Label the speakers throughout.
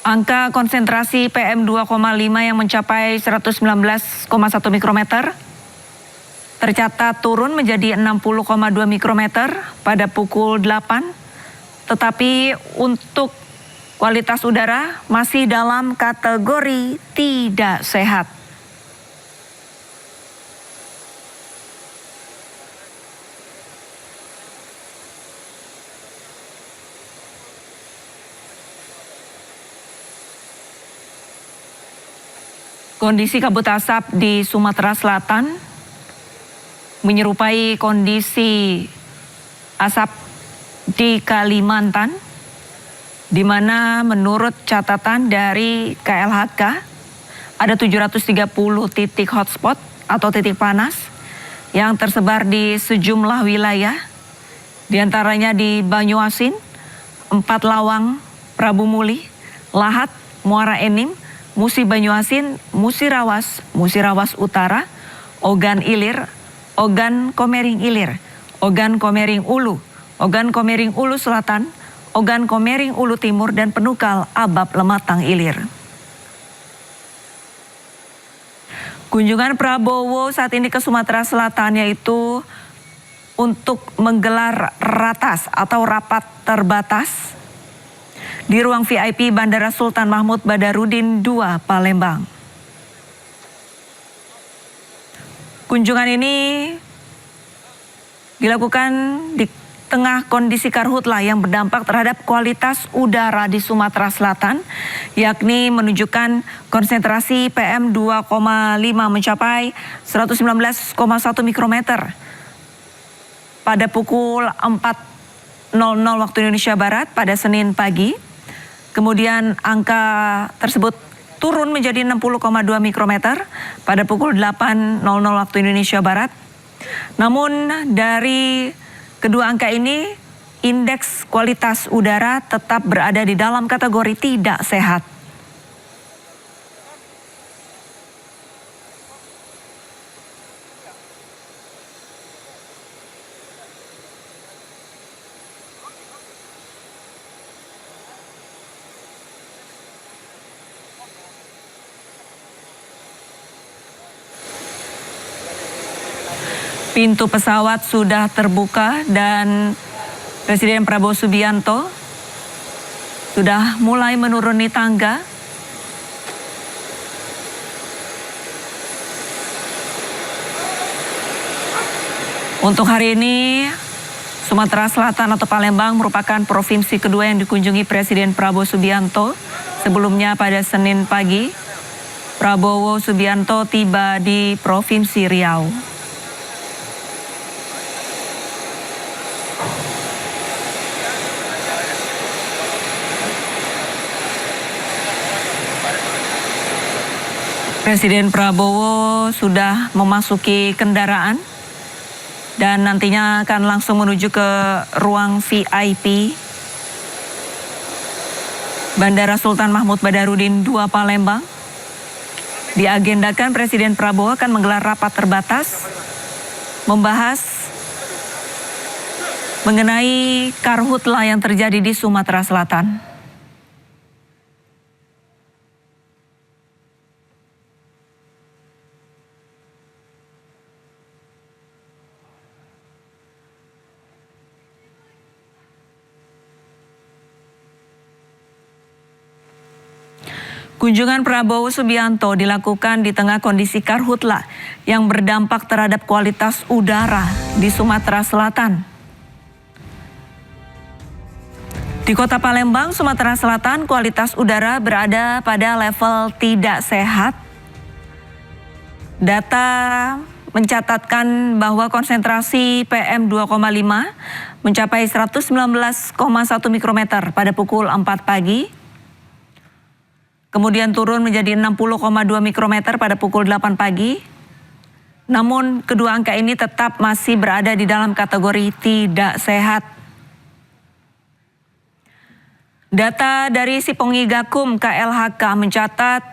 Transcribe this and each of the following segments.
Speaker 1: Angka konsentrasi PM2,5 yang mencapai 119,1 mikrometer tercatat turun menjadi 60,2 mikrometer pada pukul 8, tetapi untuk kualitas udara masih dalam kategori tidak sehat. Kondisi kabut asap di Sumatera Selatan menyerupai kondisi asap di Kalimantan, di mana menurut catatan dari KLHK ada 730 titik hotspot atau titik panas yang tersebar di sejumlah wilayah, di antaranya di Banyuasin, 4 Lawang, Prabu Muli, Lahat, Muara Enim, Musi Banyuasin, Musirawas, Musirawas Utara, Ogan Ilir, Ogan Komering Ilir, Ogan Komering Ulu, Ogan Komering Ulu Selatan, Ogan Komering Ulu Timur, dan Penukal Abab Lematang Ilir. Kunjungan Prabowo saat ini ke Sumatera Selatan yaitu untuk menggelar ratas atau rapat terbatas di ruang VIP Bandara Sultan Mahmud Badarudin II, Palembang. Kunjungan ini dilakukan di tengah kondisi karhutla yang berdampak terhadap kualitas udara di Sumatera Selatan, yakni menunjukkan konsentrasi PM2,5 mencapai 119,1 mikrometer pada pukul 4.00 waktu Indonesia Barat pada Senin pagi. Kemudian angka tersebut turun menjadi 60,2 mikrometer pada pukul 8.00 waktu Indonesia Barat. Namun dari kedua angka ini, indeks kualitas udara tetap berada di dalam kategori tidak sehat. Pintu pesawat sudah terbuka dan Presiden Prabowo Subianto sudah mulai menuruni tangga. Untuk hari ini, Sumatera Selatan atau Palembang merupakan provinsi kedua yang dikunjungi Presiden Prabowo Subianto. Sebelumnya pada Senin pagi, Prabowo Subianto tiba di Provinsi Riau. Presiden Prabowo sudah memasuki kendaraan dan nantinya akan langsung menuju ke ruang VIP Bandara Sultan Mahmud Badarudin II, Palembang. Diagendakan Presiden Prabowo akan menggelar rapat terbatas membahas mengenai karhutla yang terjadi di Sumatera Selatan. Kunjungan Prabowo Subianto dilakukan di tengah kondisi karhutla yang berdampak terhadap kualitas udara di Sumatera Selatan. Di Kota Palembang, Sumatera Selatan, kualitas udara berada pada level tidak sehat. Data mencatatkan bahwa konsentrasi PM2,5 mencapai 119,1 mikrometer pada pukul 4 pagi. Kemudian turun menjadi 60,2 mikrometer pada pukul 8 pagi. Namun kedua angka ini tetap masih berada di dalam kategori tidak sehat. Data dari Sipongi Gakum KLHK mencatat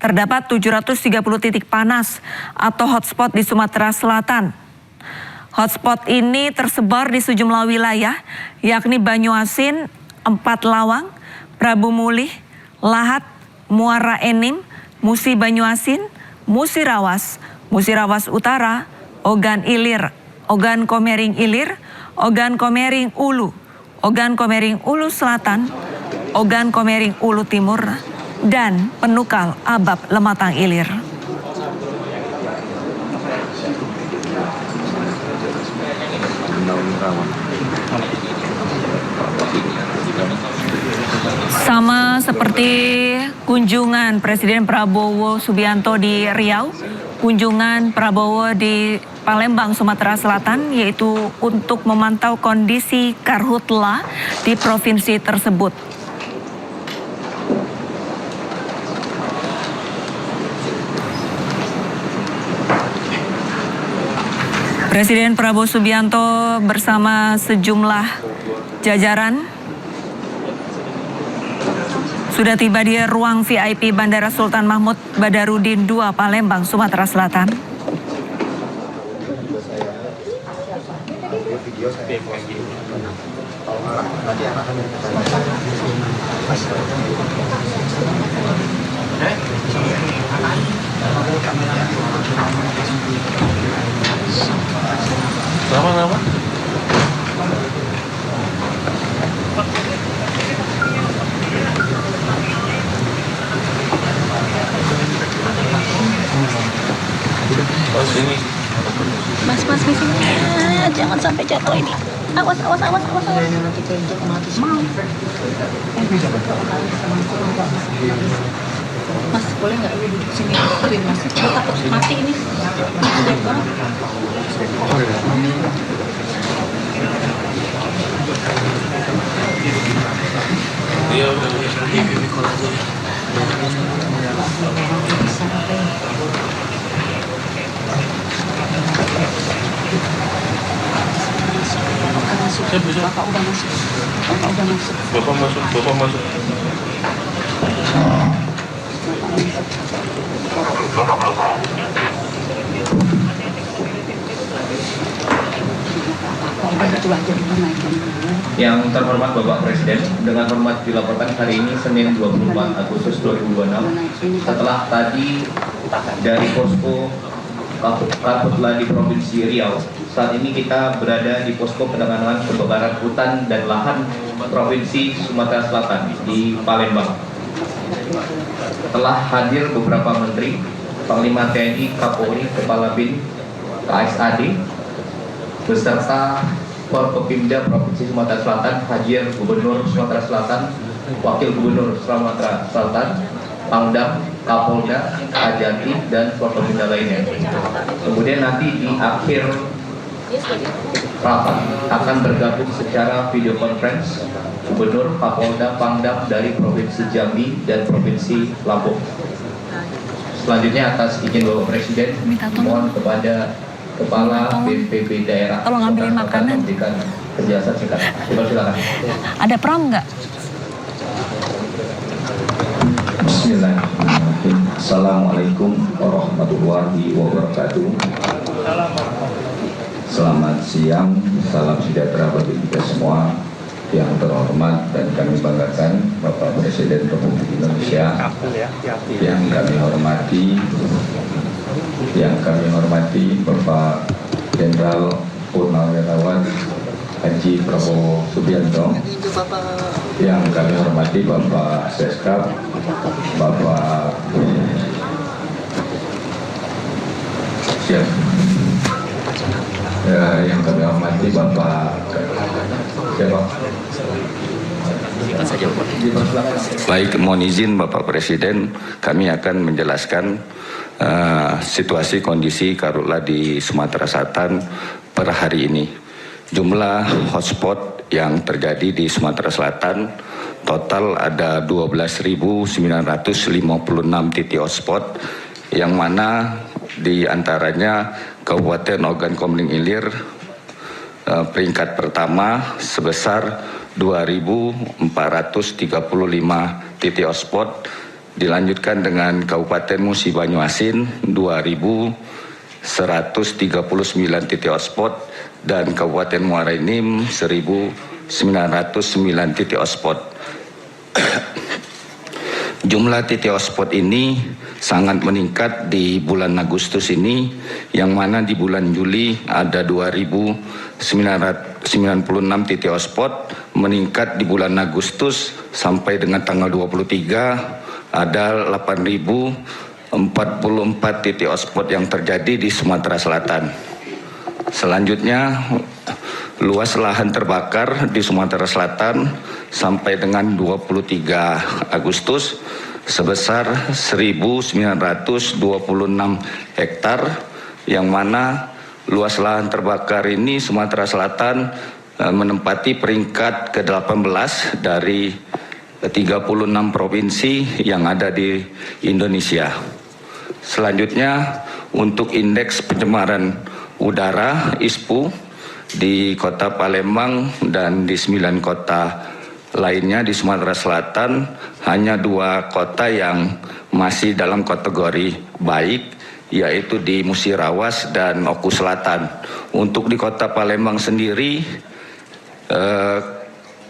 Speaker 1: terdapat 730 titik panas atau hotspot di Sumatera Selatan. Hotspot ini tersebar di sejumlah wilayah, yakni Banyuasin, 4 Lawang, Prabu Muli, Lahat, Muara Enim, Musi Banyuasin, Musi Rawas Utara, Ogan Ilir, Ogan Komering Ilir, Ogan Komering Ulu, Ogan Komering Ulu Selatan, Ogan Komering Ulu Timur, dan Penukal Abab Lematang Ilir. Sama seperti kunjungan Presiden Prabowo Subianto di Riau, kunjungan Prabowo di Palembang, Sumatera Selatan, yaitu untuk memantau kondisi karhutla di provinsi tersebut. Presiden Prabowo Subianto bersama sejumlah jajaran sudah tiba di ruang VIP Bandara Sultan Mahmud Badarudin II, Palembang, Sumatera Selatan.
Speaker 2: Nama? Oh, sini.
Speaker 3: Mas, jangan sampai jatuh ini. Awas. Mas, boleh nggak sini duduk Mas? Saya takut mati ini. Gede banget.
Speaker 2: Iya, udah. Bapak udah masuk. Bapak masuk.
Speaker 4: Yang terhormat Bapak Presiden, dengan hormat dilaporkan hari ini Senin 24 Agustus 2026, setelah tadi dari posko karhutla di Provinsi Riau, saat ini kita berada di posko penanganan kebakaran hutan dan lahan Provinsi Sumatera Selatan di Palembang. Telah hadir beberapa menteri, Panglima TNI, Kapolri, Kepala BIN, KSAD, beserta Forkopimda Provinsi Sumatera Selatan, hadir Gubernur Sumatera Selatan, Wakil Gubernur Sumatera Selatan, Pangdam, Kapolda, Kajati, dan Forkopimda lainnya. Kemudian nanti di akhir rapat akan bergabung secara video conference Gubernur, Kapolda, Pangdam dari Provinsi Jambi dan Provinsi Lampung. Selanjutnya atas izin Bapak Presiden, mohon kepada Kepala BPP Daerah
Speaker 1: tolong ambilin makanan,
Speaker 4: memberikan penjelasan singkat. Silakan.
Speaker 1: Ada pram nggak?
Speaker 5: Bismillahirrahmanirrahim. Assalamualaikum warahmatullahi wabarakatuh. Selamat siang, salam sejahtera bagi kita semua. Yang terhormat dan kami banggakan Bapak Presiden Republik Indonesia, yang kami hormati Bapak Jenderal Purnawirawan Haji Prabowo Subianto, yang kami hormati Bapak Seskap, Bapak yang kami hormati Bapak Baik, mohon izin Bapak Presiden, kami akan menjelaskan situasi kondisi karhutla di Sumatera Selatan per hari ini. Jumlah hotspot yang terjadi di Sumatera Selatan total ada 12.956 titik hotspot, yang mana di antaranya Kabupaten Ogan Komering Ilir peringkat pertama sebesar 2.435 titik hotspot, dilanjutkan dengan Kabupaten Musi Banyuasin 2.139 titik hotspot, dan Kabupaten Muara Enim 1.909 titik hotspot.
Speaker 6: Jumlah titik hotspot ini sangat meningkat di bulan Agustus ini, yang mana di bulan Juli ada 2.996 titik hotspot, meningkat di bulan Agustus sampai dengan tanggal 23 ada 8.044 titik hotspot yang terjadi di Sumatera Selatan. Selanjutnya, luas lahan terbakar di Sumatera Selatan sampai dengan 23 Agustus sebesar 1.926 hektar, yang mana luas lahan terbakar ini Sumatera Selatan menempati peringkat ke-18 dari 36 provinsi yang ada di Indonesia. Selanjutnya, untuk indeks pencemaran udara ISPU di Kota Palembang dan di 9 kota lainnya di Sumatera Selatan, hanya 2 kota yang masih dalam kategori baik, yaitu di Musirawas dan Oku Selatan. Untuk di Kota Palembang sendiri,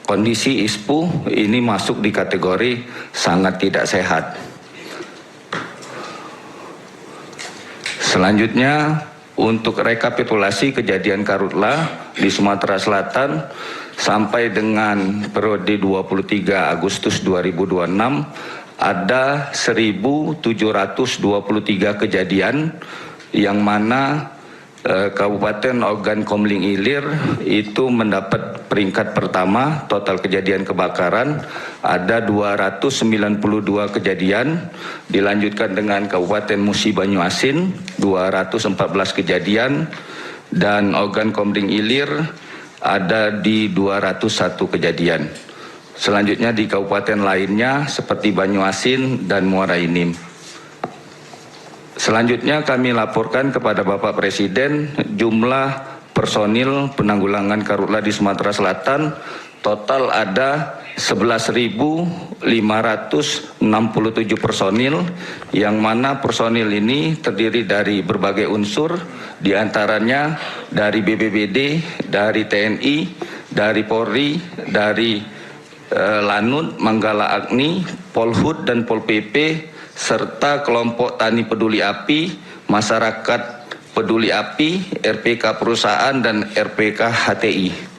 Speaker 6: kondisi ISPU ini masuk di kategori sangat tidak sehat. Selanjutnya, untuk rekapitulasi kejadian karhutla di Sumatera Selatan sampai dengan periode 23 Agustus 2026 ada 1.723 kejadian, yang mana Kabupaten Ogan Komering Ilir itu mendapat peringkat pertama. Total kejadian kebakaran ada 292 kejadian, dilanjutkan dengan Kabupaten Musi Banyuasin 214 kejadian, dan Ogan Komering Ilir ada di 201 kejadian. Selanjutnya di kabupaten lainnya seperti Banyuasin dan Muara Enim. Selanjutnya kami laporkan kepada Bapak Presiden jumlah personil penanggulangan karhutla di Sumatera Selatan total ada 11.567 personil, yang mana personil ini terdiri dari berbagai unsur, diantaranya dari BPBD, dari TNI, dari Polri, dari Lanut, Manggala Agni, Polhut dan Pol PP, serta kelompok Tani Peduli Api, Masyarakat Peduli Api, RPK Perusahaan, dan RPK HTI.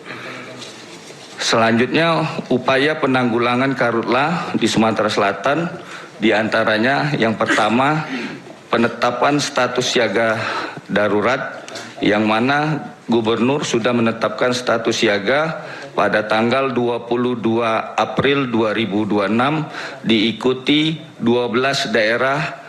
Speaker 6: Selanjutnya, upaya penanggulangan karhutla di Sumatera Selatan, diantaranya yang pertama, penetapan status siaga darurat, yang mana Gubernur sudah menetapkan status siaga pada tanggal 22 April 2026, diikuti 12 daerah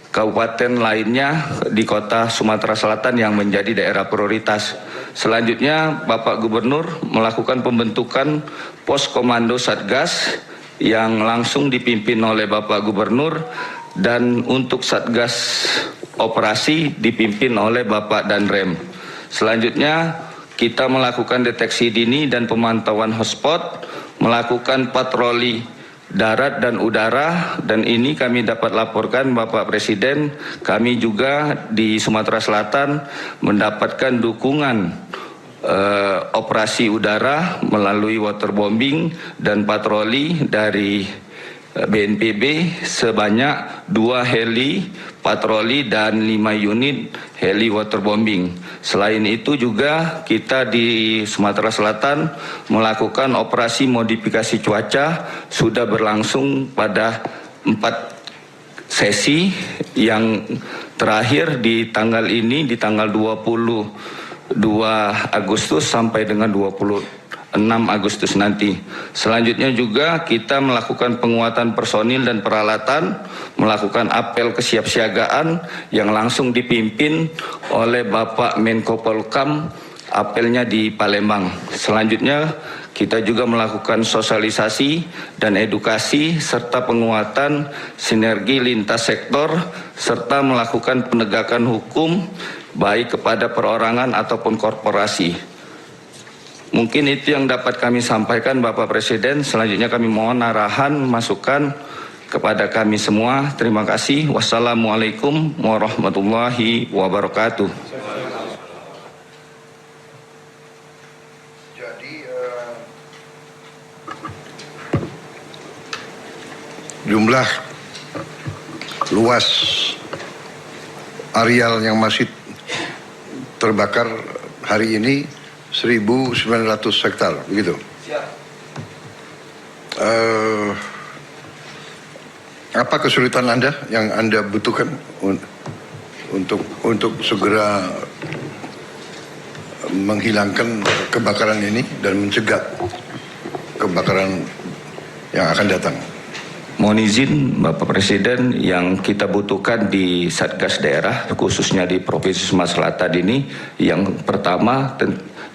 Speaker 6: kabupaten lainnya di kota Sumatera Selatan yang menjadi daerah prioritas. Selanjutnya, Bapak Gubernur melakukan pembentukan pos komando Satgas yang langsung dipimpin oleh Bapak Gubernur, dan untuk Satgas operasi dipimpin oleh Bapak Danrem. Selanjutnya, kita melakukan deteksi dini dan pemantauan hotspot, melakukan patroli darat dan udara, dan ini kami dapat laporkan Bapak Presiden, kami juga di Sumatera Selatan mendapatkan dukungan operasi udara melalui waterbombing dan patroli dari BNPB sebanyak 2 heli patroli dan 5 unit heli waterbombing. Selain itu juga kita di Sumatera Selatan melakukan operasi modifikasi cuaca, sudah berlangsung pada 4 sesi, yang terakhir di tanggal ini, di tanggal 22 Agustus sampai dengan 26 Agustus nanti. Selanjutnya juga kita melakukan penguatan personil dan peralatan, melakukan apel kesiapsiagaan yang langsung dipimpin oleh Bapak Menko Polhukam, apelnya di Palembang. Selanjutnya kita juga melakukan sosialisasi dan edukasi serta penguatan sinergi lintas sektor, serta melakukan penegakan hukum baik kepada perorangan ataupun korporasi. Mungkin itu yang dapat kami sampaikan Bapak Presiden. Selanjutnya kami mohon arahan, masukan kepada kami semua. Terima kasih. Wassalamualaikum warahmatullahi wabarakatuh.
Speaker 7: Jadi jumlah luas areal yang masih terbakar hari ini 1.900 hektar, begitu. Apa kesulitan Anda yang Anda butuhkan untuk segera menghilangkan kebakaran ini dan mencegah kebakaran yang akan datang?
Speaker 6: Mohon izin Bapak Presiden, yang kita butuhkan di Satgas daerah khususnya di Provinsi Sumatera Selatan ini, yang pertama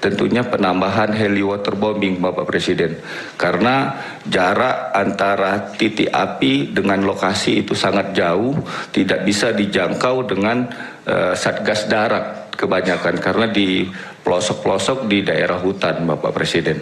Speaker 6: tentunya penambahan heli waterbombing Bapak Presiden, karena jarak antara titik api dengan lokasi itu sangat jauh, tidak bisa dijangkau dengan Satgas darat kebanyakan karena di pelosok-pelosok di daerah hutan Bapak Presiden.